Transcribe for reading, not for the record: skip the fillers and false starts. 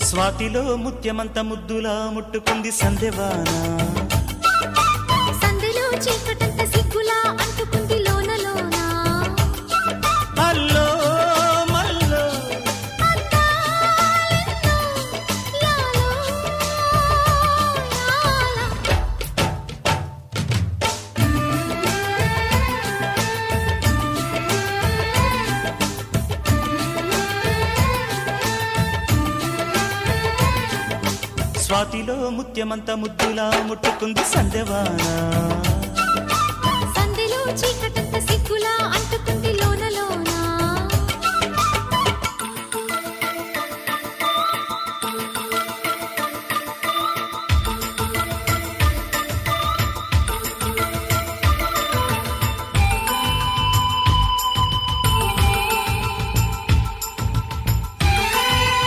స్వాతిలో ముత్యమంత ముద్దులా ముట్టుకుంది సందెవాన. సందెలో చీకటంత సిగ్గులా అంటుకుంది లోన లోన. అల్లో మల్లో అందాలెన్నో లాలో లాలా. స్వాతిలో ముత్యమంత ముద్దులా ముట్టుకుంది సందెవాన. సందెలో చీకటంత సిగ్గులా అంటుకుంది